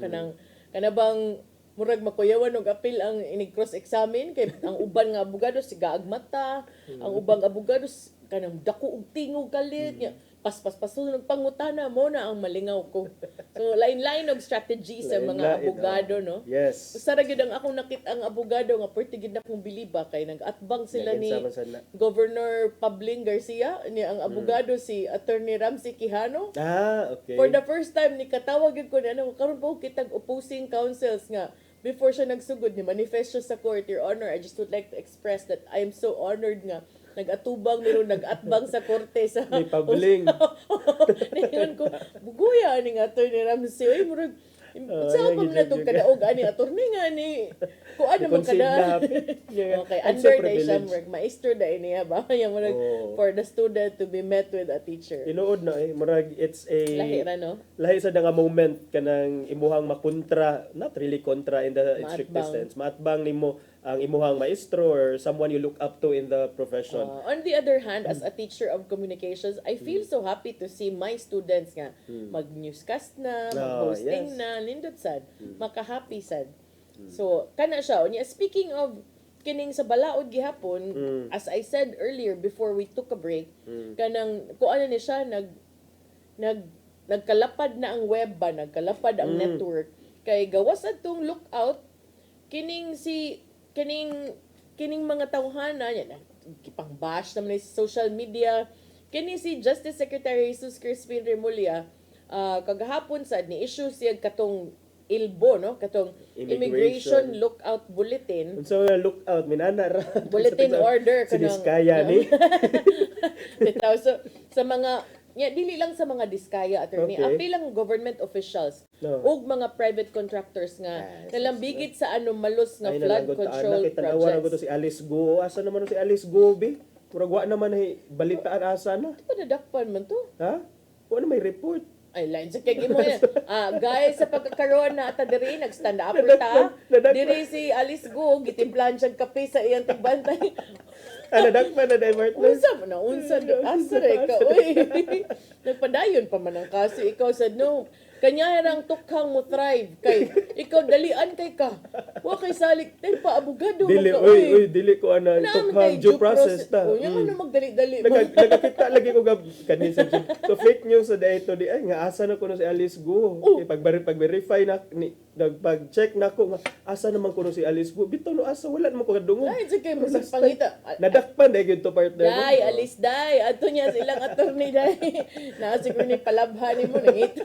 Kanabang murag makuyawan og apil ang inig cross-examine kay ang uban nga abogado si gaagmata, ang ubang abogado kanang dako og tingog kalit nya paspas-pasun pangutana mo na ang malingaw ko. So lain-lain og strategy sa mga Lain-lain, abogado, no? Yes. Usa ra gyud ang akong nakita ang abogado nga perti gid na kong biliba kay nag-atbang sila ni Nag-insama-sana. Governor Pabling Garcia ni ang abogado si Attorney Ramsey Quijano. Okay. For the first time ni katawag gyud ko na karon po kitag opposing counsels nga before siya nagsugod ni manifest siya sa court. Your Honor, I just would like to express that I am so honored nga nag-atubang meron nag-atbang sa korte sa Ni Pabling. Ningon ko buguya ni Attorney Ramsey ay murag sa pa man natong kadaog ani attorney nga ni ko ano man kada okay under day siya murag maestro day niya ba yang murag for the student to be met with a teacher Tinuod na murag it's a lahi ra no lahi sa nga moment kanang imuhang makontra, not really kontra in the strictest sense, maatbang nimo ang imuhang maestro or someone you look up to in the profession. On the other hand, as a teacher of communications, I feel so happy to see my students nga mag-newscast na, mag-hosting na, nindot sad, maka-happy sad. So, kana siya. Speaking of kining sa balaod gihapon, as I said earlier before we took a break, kanang kuan ni siya nagkalapad na ang web ba, nagkalapad ang network kay gawas adtong lookout kining mga tawhana yan gipang-bash naman sa social media kini si Justice Secretary Jesus Crispin Remulla kagahapon sad ni issue siya katong ILBO no katong Immigration Lookout Bulletin So lookout minana ra bulletin order kanang diskaya ni so sa mga dili lang sa mga diskaya attorney apil lang government officials ug mga private contractors nga nalambigit sa anomalous nga flood control projects. Ko si Alice Go. Asa naman si Alice Go bi? Murag wa naman balitaan asa na. Di ba nadakpan man to? Ha? Wa na may report. Ay, line sa kay mo yan. Guys, sa pagkakaroon na ata diri nag-stand up ta. Diri si Alice Go gitimplahan siyang kape sa iyang tigbantay. Nadakpan na divert na. Unsa asre ka oy. Nagpadayon pa man ang kaso ikaw sa no. Kanya rang tukhang mo thrive kay ikaw dalian kay ka. Wa kay salik tay pa abogado dili oy dili ko ana tukhang due process ta. O yung ano magdali-dali. Nagakita lagi ko kanisa so fake news sa dito di ay nga asa na kuno si Alice Go. Pag-verify na pag-check na ko nga asa naman kuno si Alice Go. Bitaw no asa wala naman ko kadungog. Ay sige mo sa pangita. Nadakpan dai gyud to partner. Dai Alice dai ato niya silang attorney dai. Na siguro ni palabhan mo nangita.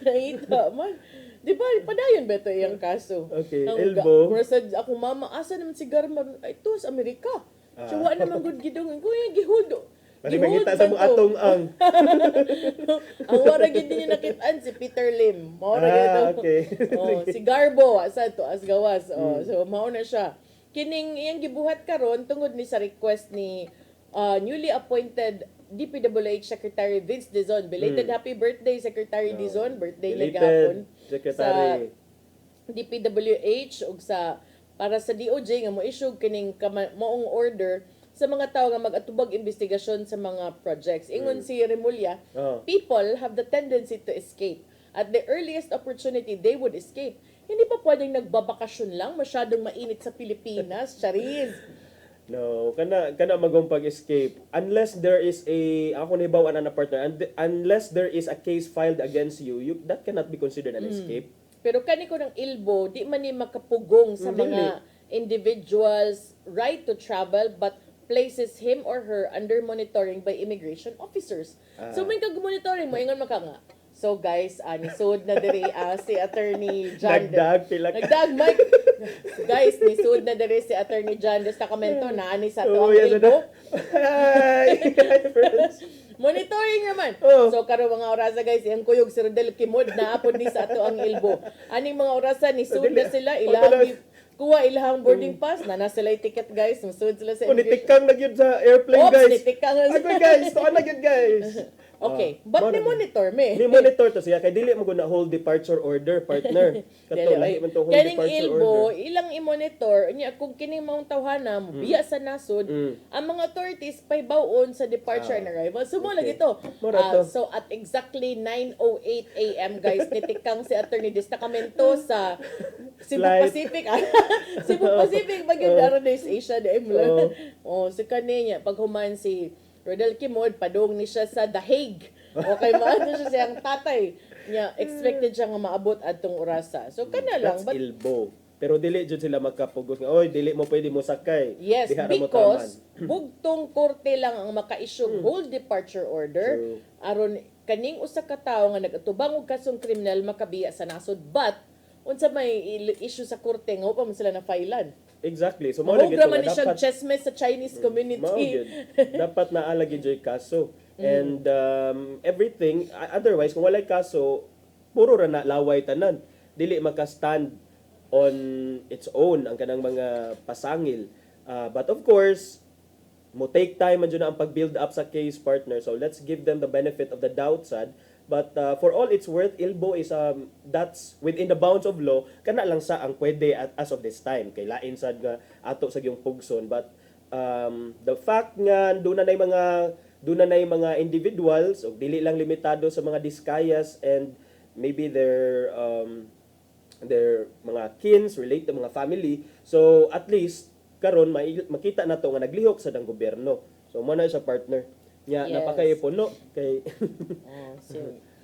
Nangita man. Di ba, padayon ba ito yung kaso? Okay, elbow. Ako mama, asa naman si Garma? Ito, sa Amerika. So, wala naman good gidong. Kuya, gihudo. Pati mangita sa mo atong ang. Ang wara gid niya nakitaan si Peter Lim. Mao ra okay. Si Garbo, asa to as gawas. So, mao na siya. Kining iyang gibuhat karon tungod ni sa request ni newly appointed DPWH Secretary Vince Dizon. Belated happy birthday, Secretary Dizon. Birthday na gahapon. Secretary. Sa DPWH ug sa para sa DOJ nga mo-issue kining maong order sa mga tao nga mag-atubag investigasyon sa mga projects. Ingon si Remulla, people have the tendency to escape. At the earliest opportunity, they would escape. Hindi pa pwedeng nagbabakasyon lang, masyadong mainit sa Pilipinas. Charis! No, kana magong pag-escape unless there is a ako ni bawa na partner unless there is a case filed against you, that cannot be considered an escape. Pero kani ko ng ILBO, di man ni makapugong sa mga individuals right to travel but places him or her under monitoring by immigration officers. So may kag-monitoring mo ingon maka nga. So guys, nisud na diri si Attorney John. Nagdag Mike. Guys, nisud na diri si Attorney John sa Sacramento na ani sa to ang ILBO. Monitoring naman. So karon mga orasa guys, iyang kuyog si Rodel Kimod na apod ni sa ato ang ILBO. Aning mga orasa nisud na sila ilahang kuha ilahang boarding pass na sila ticket guys, musud sila sa nitikang na gyud sa airplane guys. Nitikang na guys, tuwa na gyud guys. Okay, but mao na- ni monitor me. Ni monitor to siya kay dili mo guna hold departure order partner. Kato Dili, lahi man to hold kaning departure ilbo, order. ilang i-monitor, nya kung kining maong tawhana mo biya sa nasod, ang mga authorities pay bawon sa departure and arrival. So mo lagi to. Mura to. So at exactly 9:08 AM guys, nitikang si Attorney Destacamento sa Cebu Flight. Pacific. Cebu Pacific bagay aron is Asia di mo. Oh, si kaniya pag human si Rodel Kimod, padung ni siya sa The Hague. Okay, maano siya siyang tatay. Niya, expected siya nga maabot atong orasa. So, kana lang. That's But, ilbo. Pero dili jud sila magkapugos nga oy dili mo pwede mo sakay. yes, Diha ra mo because taman. bugtong korte lang ang maka-issue hold departure order aron kaning usa ka tawo nga nagatubang og kasong kriminal makabiya sa nasod. But, unsa may issue sa korte nga pa man sila na filean. Exactly. So Mahog raman ni siya chessmen sa Chinese mao community. gyud. Dapat naalagi joy kaso. And everything otherwise kung walay kaso puro ra na laway tanan. Dili maka-stand on its own ang kanang mga pasangil. But of course, mo take time man jud na ang pag-build up sa case partner. So let's give them the benefit of the doubt sad. But for all it's worth, ilbo is that's within the bounds of law kana lang sa ang pwede as of this time kay lain sad nga ato sa gyung pugson. But the fact nga doon na nay mga individuals o dili lang limitado sa mga diskayas and maybe their mga kins relate to mga family. So at least karon makita nato nga naglihok sa dang gobyerno. So mo na siya partner. Nya Yes. napakaipuno kay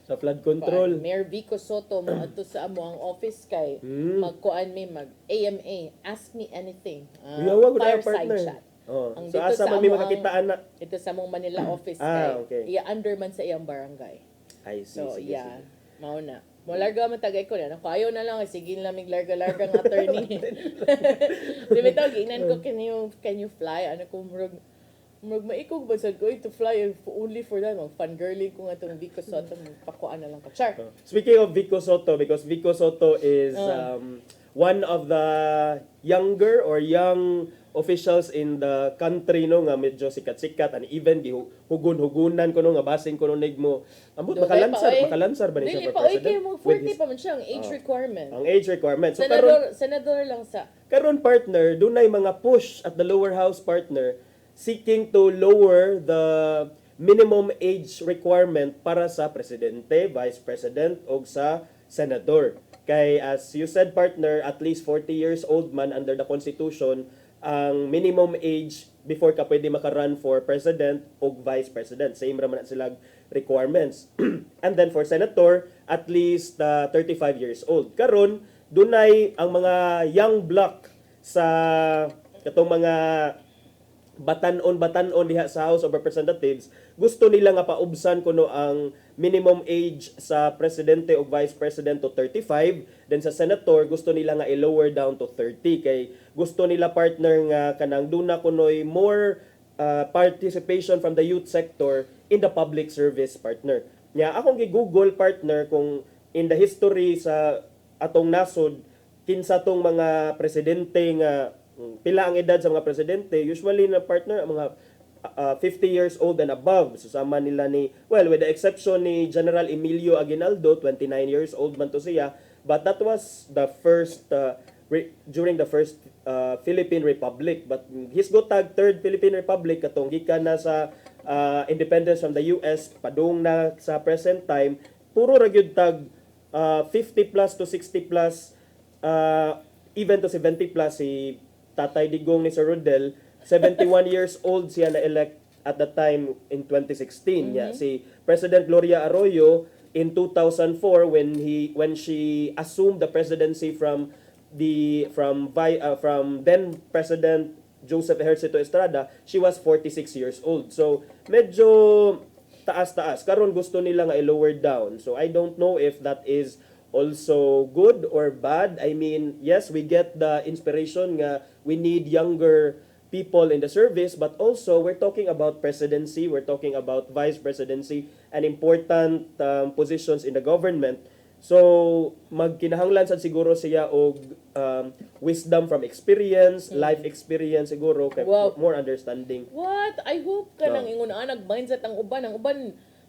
sa flood control. Mayor Vico Soto mo ato sa amo ang office kay magkuan mi mag AMA, ask me anything. Yawa gud ang Fireside partner. chat. Oh. Ang So dito asa sa man mi amo makakitaan na ito sa mong Manila office okay. iya under man sa iyang barangay. I see. So sige, yeah, sige. mao na. Mo larga man tagay ko na. Ayaw na lang sige na mig larga-larga ng attorney. Di ba ginan ko can you fly ano ko murag maikog ba sad ko to fly only for that fun girly ko nga tong Vico Soto pakuan na lang ka. Char. Speaking of Vico Soto, because Vico Soto is one of the younger or young officials in the country no nga medyo sikat-sikat and even hugun-hugunan ko no nga basing ko no nigmo ambot makalansar ba ni siya Dili for pa, president? kay mo 40 pa man siya ang age requirement. Ang age requirement. So karon senador lang sa. karon partner, dunay mga push at the lower house partner seeking to lower the minimum age requirement para sa presidente, vice president o sa senador. Kay as you said partner, at least 40 years old man under the constitution ang minimum age before ka pwede makarun for president o vice president. Same raman na silang requirements. And then for senator, at least 35 years old. Karon dunay ang mga young bloc sa katong mga batanon diha sa House of Representatives, gusto nila nga paubsan kuno ang minimum age sa presidente o vice president to 35, then sa senator gusto nila nga i-lower down to 30 kay gusto nila partner nga kanang duna kunoy more participation from the youth sector in the public service partner. Nya akong gi-Google partner kung in the history sa atong nasod kinsa tong mga presidente nga pila ang edad sa mga presidente, usually na partner mga 50 years old and above. Susama nila with the exception ni General Emilio Aguinaldo, 29 years old man to siya, but that was the first during the first Philippine Republic. But his gotag third Philippine Republic katong gikan na sa independence from the US padung na sa present time, puro ra gyud tag 50 plus to 60 plus even to 70 plus si Tatay Digong ni Sir Rodel, 71 years old siya na-elect at that time in 2016. Yeah, si President Gloria Arroyo in 2004 when she assumed the presidency from then President Joseph Ejercito Estrada, she was 46 years old. So medyo taas-taas. Karon gusto nila nga i-lower down. So I don't know if that is also good or bad. I mean, yes, we get the inspiration nga we need younger people in the service, but also we're talking about presidency, we're talking about vice presidency, and important positions in the government. So, magkinahanglan sad siguro siya og wisdom from experience, life experience siguro, kay more understanding. What? I hope ka nang ingon mindset ang uban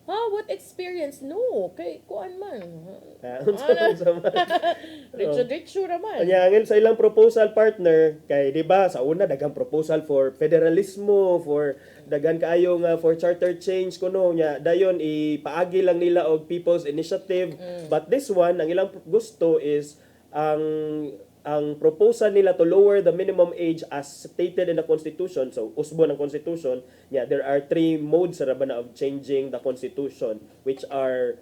What experience? No, kay kuan man. Unsa man. Diretso raman. Anyangin sa ilang proposal partner kay di ba sa una daghang proposal for federalismo, for daghan kaayo nga for charter change kuno nya dayon ipaagi lang nila og people's initiative. But this one ang ilang gusto is ang proposal nila to lower the minimum age as stated in the Constitution. So, usbo ng Constitution, there are 3 modes of changing the Constitution, which are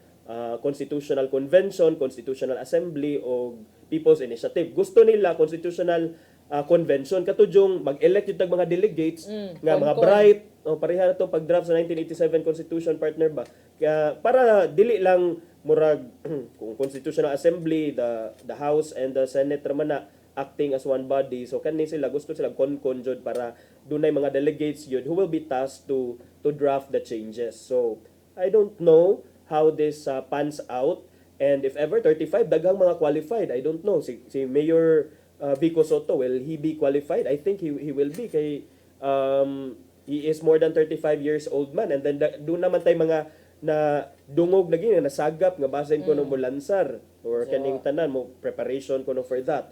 Constitutional Convention, Constitutional Assembly, o People's Initiative. Gusto nila Constitutional Convention, katudjong mag-elect yung mga delegates, nga mga bright, pareha na itong pag-draft sa 1987 Constitution, partner ba? Kaya, para dili lang murag kung Constitutional Assembly, the House and the Senate raman na acting as one body. So kani sila gusto sila kon-jud para dunay mga delegates yun who will be tasked to draft the changes. So I don't know how this pans out, and if ever 35 daghang mga qualified. I don't know si Mayor Vico Soto, will he be qualified? I think he will be kay he is more than 35 years old man, and then doon naman tay mga na dungog lagi nga nasagap nga basin ko no mo lansar or kaning tanan mo preparation ko no for that.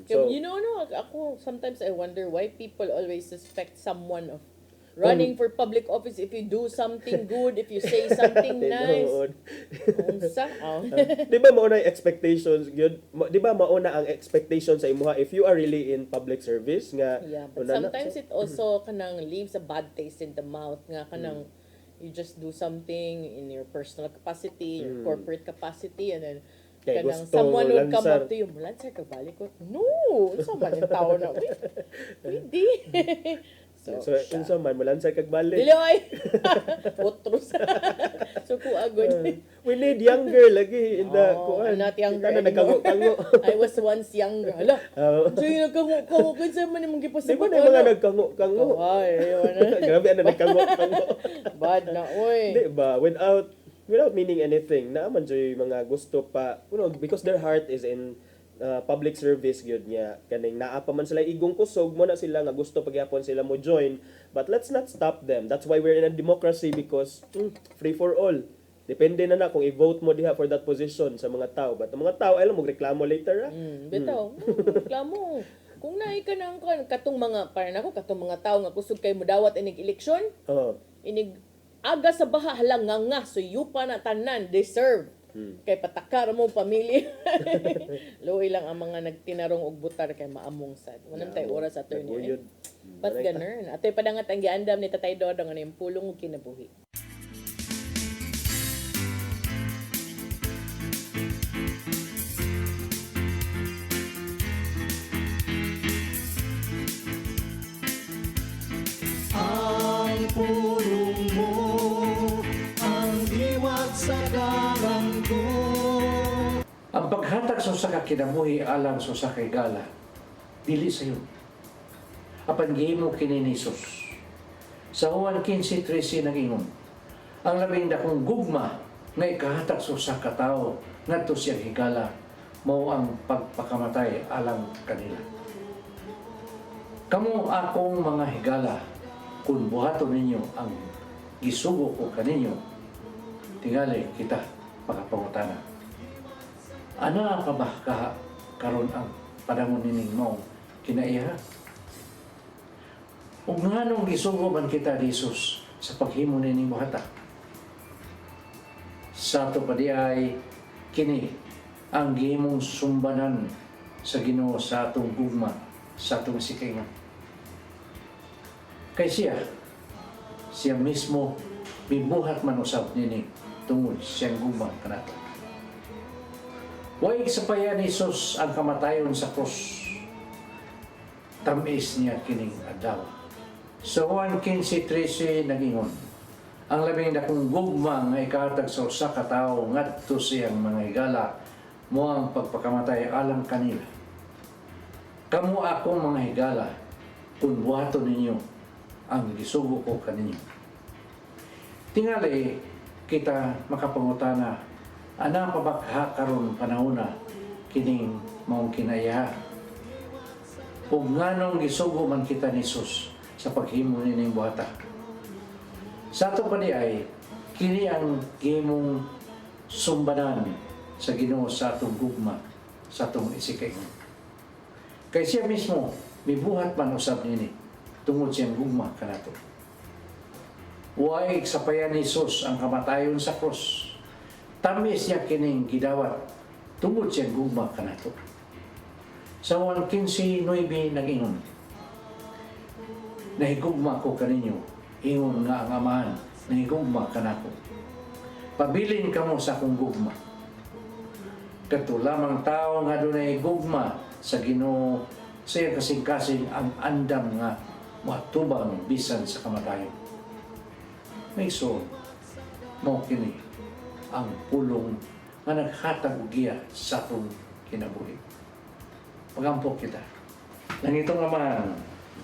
So you know no, ako sometimes I wonder why people always suspect someone of running for public office if you do something good, if you say something nice. Di ba mauna yung expectations yun? Di ba mauna ang expectation sa imuha if you are really in public service nga? Yeah, but sometimes it also kanang leaves a bad taste in the mouth nga kanang you just do something in your personal capacity, your corporate capacity, and then kanang someone would come up to you, Lansar ka balik ko. No! Unsa man yung tao na? Hindi. So unsa man malansay kag balik. Dili ay. Otros. So kuagon. We need younger lagi in the I'm not younger anymore. I was once younger. Hala. So yung nagkango kinsa man imong gipasabot. Di ba mga nagkango? Ay, grabe ana nagkango. Bad na oy. Di ba without meaning anything, naaman joy mga gusto pa, because their heart is in public service gyud niya, kaning naa pa man sila igong kusog mo na sila nga gusto pagyapon sila mo join, but let's not stop them. That's why we're in a democracy, because free for all. Depende na kung i-vote mo diha for that position sa mga tao, but ang mga tao alam mo reklamo later Bitaw, reklamo. Kung naay ka nang katong mga parang ako katong mga tao nga kusog kay modawat inig eleksyon, inig aga sa baha halang nga so yupa na tanan deserve. Kay patakar mo pamilya. Luoy lang ang mga nagtinarong og butar kay maamong sad. Manam tay oras attorney. But ganern. Atoy padangat ang giandam ni Tatay Dodong ano yung pulong ug kinabuhi. Ang pulong mo ang diwat sa galanggo. Ang paghatag sa usa ka kinabuhi alang sa usa ka higala dili sayo. Apan gihimo kini ni Jesus. Sa Juan 15:13 nagingon, ang labing dakong gugma nga ikahatag sa usa ka tawo ngadto siyang higala mao ang pagpakamatay alang kanila. Kamo akong mga higala, kung buhaton ninyo ang gisugo ko kaninyo, tingali kita makapangutana. Ana ka ba karon ang panahon nining mo kinaiha? Ug nganong gisugo man kita ni Jesus sa paghimo nining buhata? Sa ato pa di ay kini ang gihimong sumbanan sa Ginoo sa atong gugma, sa atong sikingan. Kay siya mismo bibuhat man usab nini tungod siyang gugma kanato. Way sa paya ni Jesus ang kamatayon sa krus. Tamis niya kining adlaw. Sa Juan 15:13 nagingon, ang labing dakong gugma nga ikahatag sa usa ka tawo ngadto siyang mga higala mo ang pagpakamatay alang kanila. Kamo akong mga higala kung buhaton ninyo ang gisugo ko kaninyo. Tingali kita makapangutana, ana pa ba karon panahona kining maong kinaiha? Ug nganong gisugo man kita ni Jesus sa paghimo nining buhata? Sa ato pa di ay kini ang gimong sumbanan sa Ginoo sa atong gugma, sa atong isikaingon. Kay siya mismo, mibuhat man usab nini, tungod siyang gugma kanato. Huwag sapayan ni Jesus ang kamatayon sa krus. Tamis niya kining gidawat, tungod siyang gugma kanato. Sa 1:15:9 nag-ingon, nahigugma ko kaninyo, ingon nga ang amahan, nahigugma kanako. Pabilin kamo sa akong gugma. Kato lamang tao nga dunay gugma sa Ginoo, siya kasing-kasing ang andam nga matubang bisan sa kamatayon. May so, mo kini ang pulong nga naghatag og giya sa atong kinabuhi. Pagampok kita. Nang itong amahan,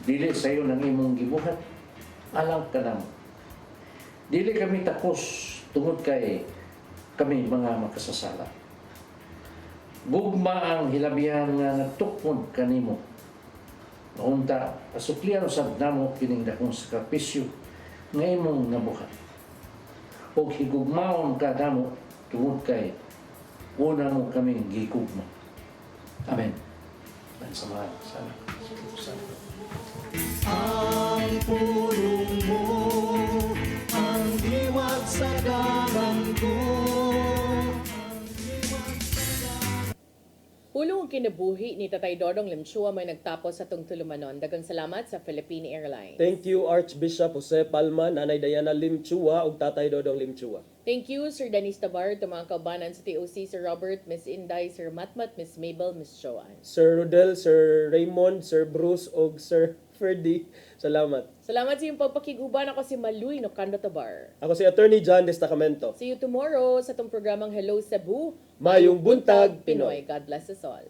dili sa iyo ng imong gibuhat, alang ka namo. Dili kami takos tungod kay kami mga makasasala. Gugma ang hilabihan nga nagtukod kanimo. Maunta, asuklian usab namo kining dakong sakripisyo nga imong nabuhat. O higugmaon ka namo tungod kay una mo kaming gigugma. Amen. Ang samahan sana. Ang pulong mo, ang diwag sa dalan ko. Pulong kinabuhi ni Tatay Dodong Limchua may nagtapos sa tong tulumanon. Daghang salamat sa Philippine Airlines. Thank you Archbishop Jose Palma, Nanay Diana Limchua ug Tatay Dodong Limchua. Thank you, Sir Danis Tabar, mga kaubanan sa TOC, Sir Robert, Miss Inday, Sir Matmat, Miss Mabel, Miss Joanne. Sir Rodel, Sir Raymond, Sir Bruce ug Sir Ferdy. Salamat. Salamat sa iyong pagpakiguban. Ako si Maluy Nocando Tabar. Ako si Attorney John Destacamento. See you tomorrow sa itong programang Hello Cebu. Mayong Buntag, Pinoy. God bless us all.